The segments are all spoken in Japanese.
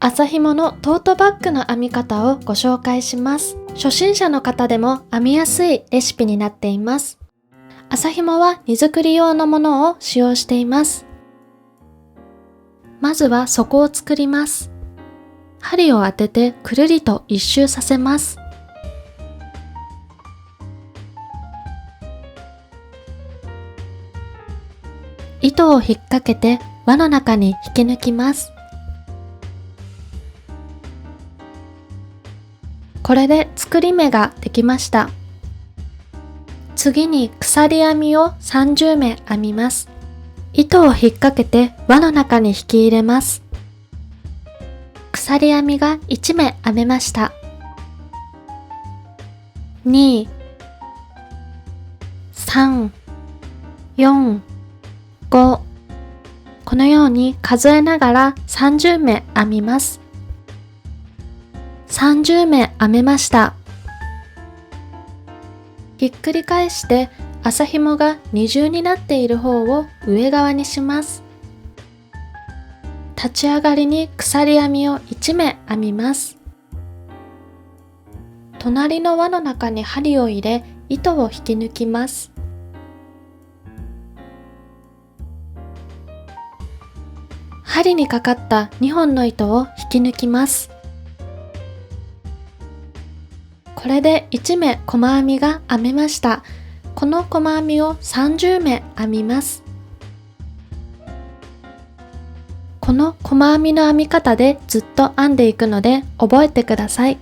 麻紐のトートバッグの編み方をご紹介します。初心者の方でも編みやすいレシピになっています。麻紐は荷造り用のものを使用しています。まずは底を作ります。針を当ててくるりと一周させます。糸を引っ掛けて輪の中に引き抜きます。これで作り目ができました。次に鎖編みを30目編みます。糸を引っ掛けて輪の中に引き入れます。鎖編みが1目編めました。2、3、4、5、このように数えながら30目編みます。30目編めました。ひっくり返して麻紐が二重になっている方を上側にします。立ち上がりに鎖編みを1目編みます。隣の輪の中に針を入れ、糸を引き抜きます。針にかかった2本の糸を引き抜きます。これで1目細編みが編めました。この細編みを30目編みます。この細編みの編み方でずっと編んでいくので覚えてください。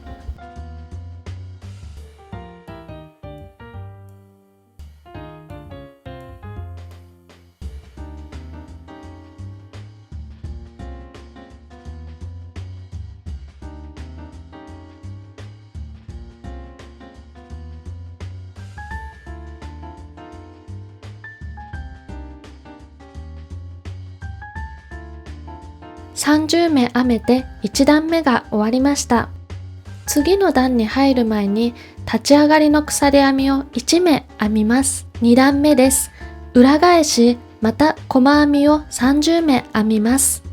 30目編めて1段目が終わりました。次の段に入る前に立ち上がりの鎖編みを1目編みます。2段目です。裏返し、また細編みを30目編みます。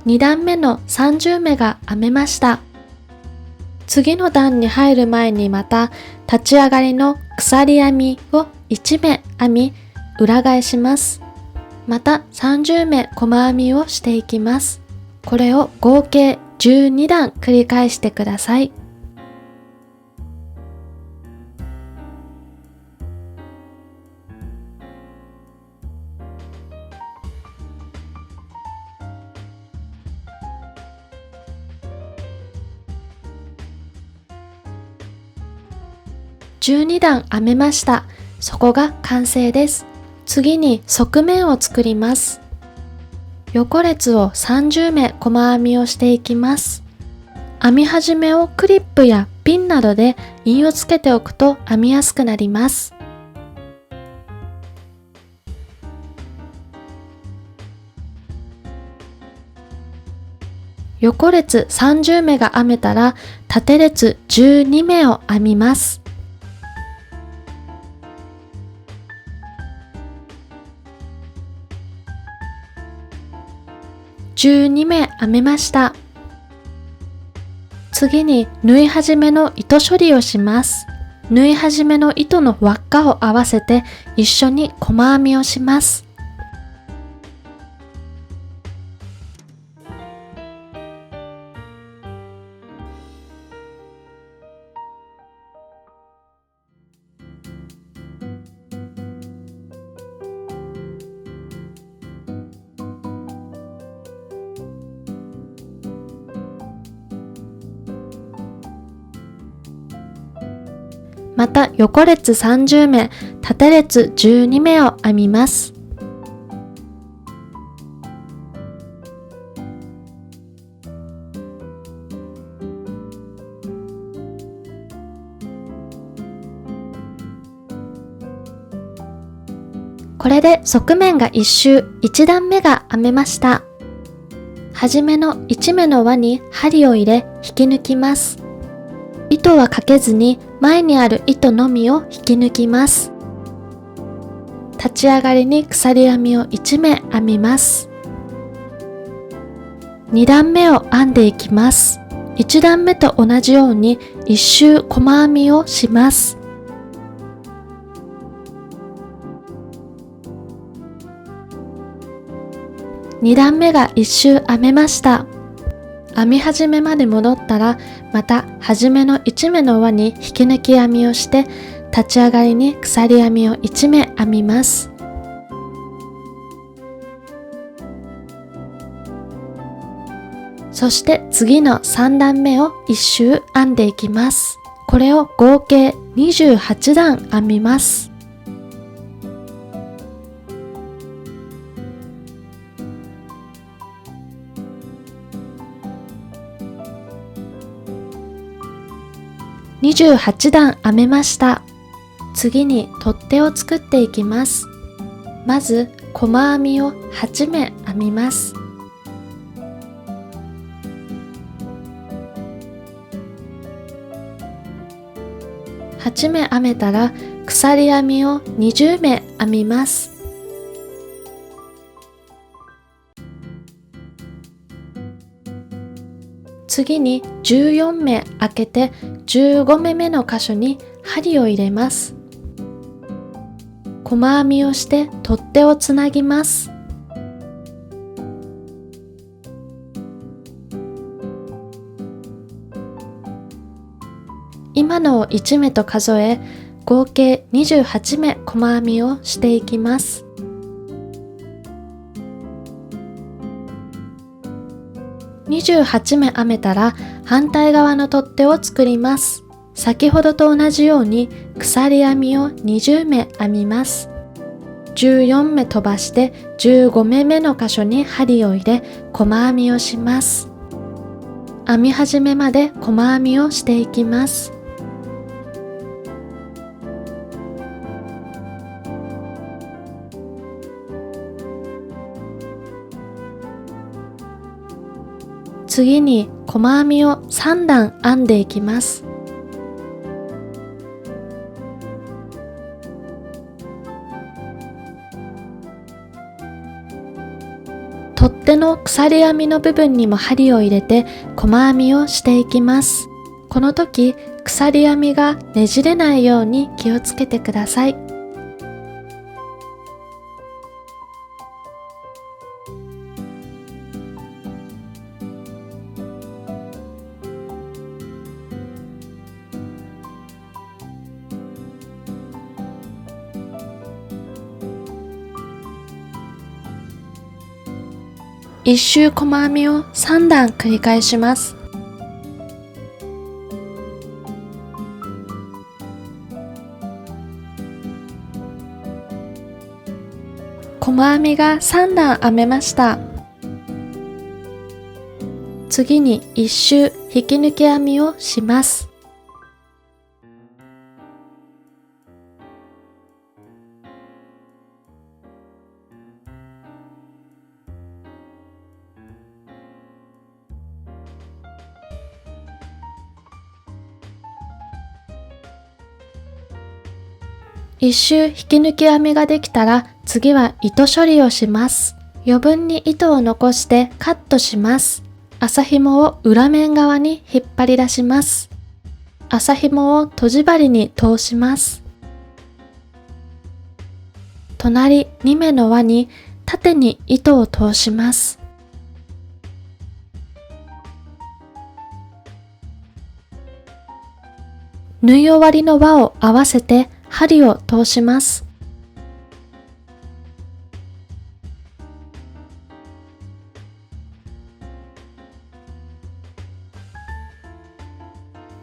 2段目の30目が編めました。次の段に入る前にまた立ち上がりの鎖編みを1目編み裏返します。また30目細編みをしていきます。これを合計12段繰り返してください。12段編めました。そこが完成です。次に側面を作ります。横列を30目細編みをしていきます。編み始めをクリップやピンなどで印をつけておくと編みやすくなります。横列30目が編めたら縦列12目を編みます。12目編めました。次に縫い始めの糸処理をします。縫い始めの糸の輪っかを合わせて一緒に細編みをします。また横列30目、縦列12目を編みます。これで側面が1周1段目が編めました。はじめの1目の輪に針を入れ引き抜きます。糸はかけずに前にある糸のみを引き抜きます。立ち上がりに鎖編みを1目編みます。2段目を編んでいきます。1段目と同じように1周細編みをします。2段目が1周編めました。編み始めまで戻ったら、また初めの1目の輪に引き抜き編みをして、立ち上がりに鎖編みを1目編みます。そして次の3段目を1周編んでいきます。これを合計28段編みます。28段編めました。次に取っ手を作っていきます。まず細編みを8目編みます。8目編めたら鎖編みを20目編みます。次に14目開けて15目目の箇所に針を入れます。細編みをして取っ手をつなぎます。今のを1目と数え、合計28目細編みをしていきます。28目編めたら反対側の取っ手を作ります。先ほどと同じように鎖編みを20目編みます。14目飛ばして15目目の箇所に針を入れ細編みをします。編み始めまで細編みをしていきます。次に細編みを3段編んでいきます。取っ手の鎖編みの部分にも針を入れて細編みをしていきます。この時鎖編みがねじれないように気をつけてください。1周細編みを3段繰り返します。細編みが3段編めました。次に1周引き抜き編みをします。1周引き抜き編みができたら次は糸処理をします。余分に糸を残してカットします。麻紐を裏面側に引っ張り出します。麻紐をとじ針に通します。隣2目の輪に縦に糸を通します。縫い終わりの輪を合わせて針を通します。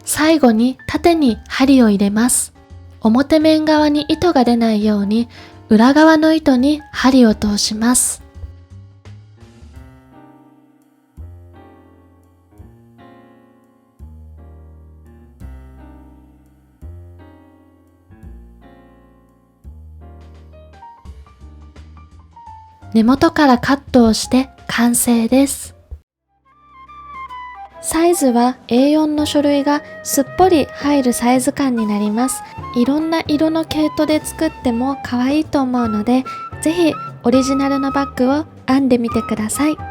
最後に縦に針を入れます。表面側に糸が出ないように裏側の糸に針を通します。根元からカットをして完成です。サイズは A4 の書類がすっぽり入るサイズ感になります。いろんな色の毛糸で作っても可愛いと思うので、ぜひオリジナルのバッグを編んでみてください。